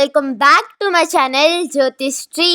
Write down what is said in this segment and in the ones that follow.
Welcome back to my channel Jyothisri.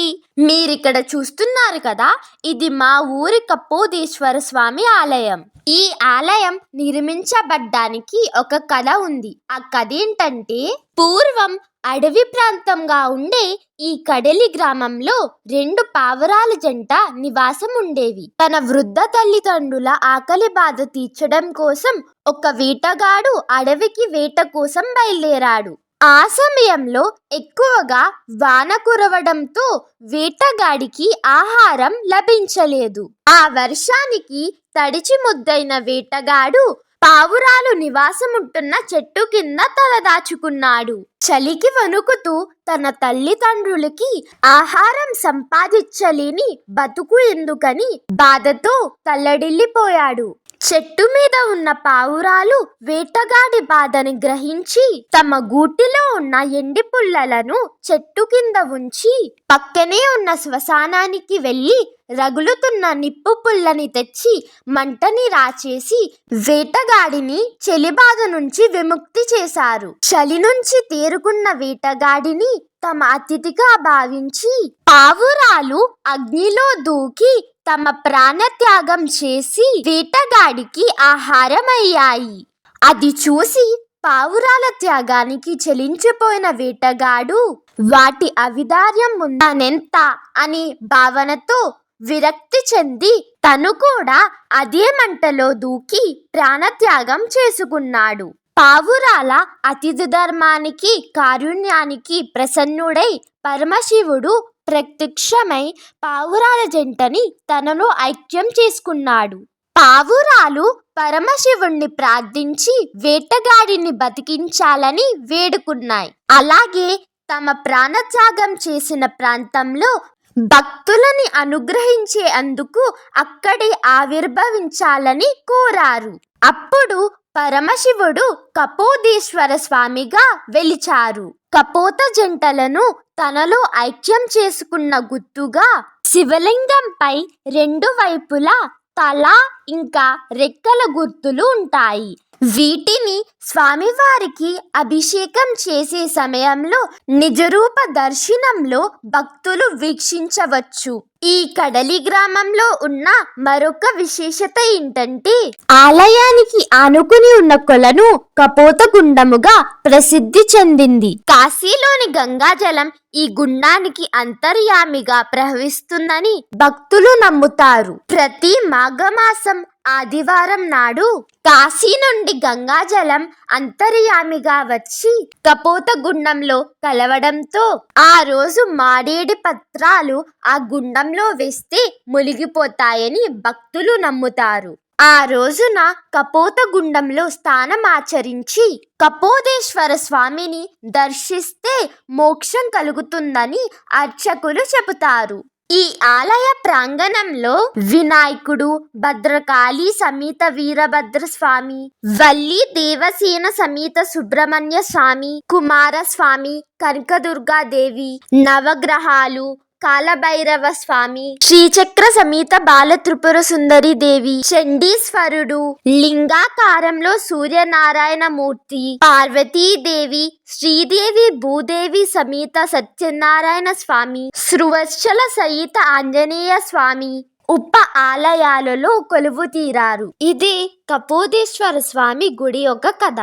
మీరు ఇక్కడ చూస్తున్నారు కదా, ఇది మా ఊరి కపోదీశ్వర స్వామి ఆలయం. ఈ ఆలయం నిర్మించబడ్డానికి ఒక కథ ఉంది. ఆ కథ ఏంటంటే, పూర్వం అడవి ప్రాంతంగా ఉండే ఈ కడలి గ్రామంలో 2 పావురాల జంట నివాసం ఉండేవి. తన వృద్ధ తల్లిదండ్రుల ఆకలి బాధ తీర్చడం కోసం ఒక వేటగాడు అడవికి వేట కోసం బయలుదేరాడు. ఆ సమయంలో ఎక్కువగా వాన కురవడంతో వేటగాడికి ఆహారం లభించలేదు. ఆ వర్షానికి తడిచి ముద్దైన వేటగాడు పావురాలు నివాసముంటున్న చెట్టు కింద తలదాచుకున్నాడు. చలికి వణుకుతూ తన తల్లిదండ్రులకి ఆహారం సంపాదించలేని బతుకు ఎందుకని బాధతో తల్లడిల్లిపోయాడు. చెట్టు మీద ఉన్న పావురాలు వేటగాడి బాధని గ్రహించి తమ గూటిలో ఉన్న ఎండి పుల్లలను చెట్టు కింద ఉంచి పక్కనే ఉన్న శ్మశానానికి వెళ్ళి రగులుతున్న నిప్పు పుల్లని తెచ్చి మంటని రాచేసి వేటగాడిని చలిబాధ నుంచి విముక్తి చేశారు. చలి నుంచి తేరుకున్న వేటగాడిని తమ అతిథిగా భావించి పావురాలు అగ్నిలో దూకి తమ ప్రాణత్యాగం చేసి వేటగాడికి ఆహారమయ్యాయి. అది చూసి పావురాల త్యాగానికి చెలించిపోయిన వేటగాడు వాటి అవిదార్యం ఉందనెంత అని భావనతో విరక్తి చెంది తను కూడా అదే మంటలో దూకి ప్రాణత్యాగం చేసుకున్నాడు. పావురాల అతిథి ధర్మానికి కారుణ్యానికి ప్రసన్నుడై పరమశివుడు ప్రత్యక్షమై పావురాల జంటని తనలో ఐక్యం చేసుకున్నాడు. పావురాలు పరమశివుణ్ణి ప్రార్థించి వేటగాడిని బతికించాలని వేడుకున్నాయి. అలాగే తమ ప్రాణత్యాగం చేసిన ప్రాంతంలో భక్తులని అనుగ్రహించే అందుకు అక్కడే ఆవిర్భవించాలని కోరారు. అప్పుడు పరమశివుడు కపోదీశ్వర స్వామిగా వెలిచారు. కపోత జంటలను తనలో ఐక్యం చేసుకున్న గుర్తుగా శివలింగంపై 2 వైపులా తల ఇంకా రెక్కల గుర్తులు ఉంటాయి. వీటిని స్వామివారికి అభిషేకం చేసే సమయంలో నిజరూప దర్శనంలో భక్తులు వీక్షించవచ్చు. ఈ కడలి గ్రామంలో ఉన్న మరొక విశేషత ఏంటంటే, ఆలయానికి ఆనుకుని ఉన్న కొలను కపోత గుండముగా ప్రసిద్ధి చెందింది. కాశీలోని గంగాజలం ఈ గుండానికి అంతర్యామిగా ప్రవహిస్తుందని భక్తులు నమ్ముతారు. ప్రతి మాఘమాసం ఆదివారం నాడు కాశీ నుండి గంగాజలం అంతర్యామిగా వచ్చి కపోత గుండంలో కలవడంతో ఆ రోజు మాడేడి పత్రాలు ఆ గుండంలో వేస్తే మునిగిపోతాయని భక్తులు నమ్ముతారు. ఆ రోజున కపోత గుండంలో స్నానమాచరించి కపోదేశ్వర స్వామిని దర్శిస్తే మోక్షం కలుగుతుందని అర్చకులు చెబుతారు. ఈ ఆలయ ప్రాంగణంలో వినాయకుడు, భద్రకాళి సమేత వీరభద్ర స్వామి, వల్లి దేవసేన సమేత సుబ్రహ్మణ్య స్వామి, కుమారస్వామి, కనకదుర్గాదేవి, నవగ్రహాలు, కాలభైరవ స్వామి, శ్రీచక్ర సమేత బాల త్రిపుర సుందరి దేవి, చండీశ్వరుడు, లింగాకారంలో సూర్యనారాయణ మూర్తి, పార్వతీదేవి, శ్రీదేవి భూదేవి సమేత సత్యనారాయణ స్వామి, శ్రువత్సల సహిత ఆంజనేయ స్వామి ఉప ఆలయాలలో కొలువు తీరారు. ఇదే కపోదేశ్వర స్వామి గుడి యొక్క కథ.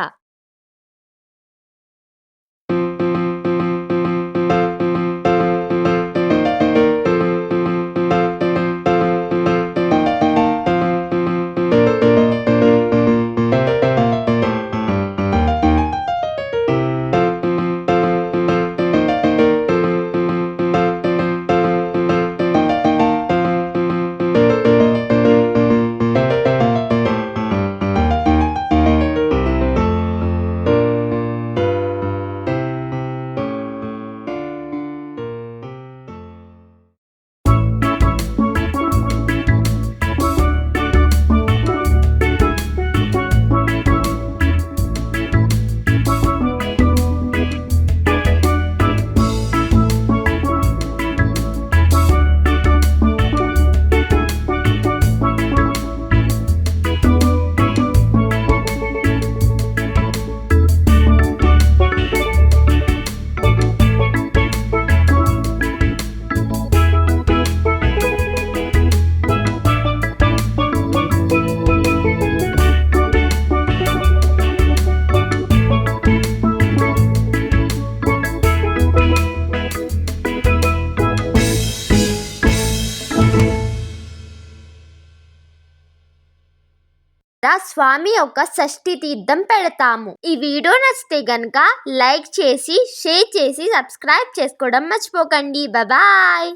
స్వామి యొక్క షష్ఠి తీర్థం పెడతాము. ఈ వీడియో నచ్చితే గనుక లైక్ చేసి, షేర్ చేసి, సబ్స్క్రైబ్ చేసుకోవడం మర్చిపోకండి. బాయ్.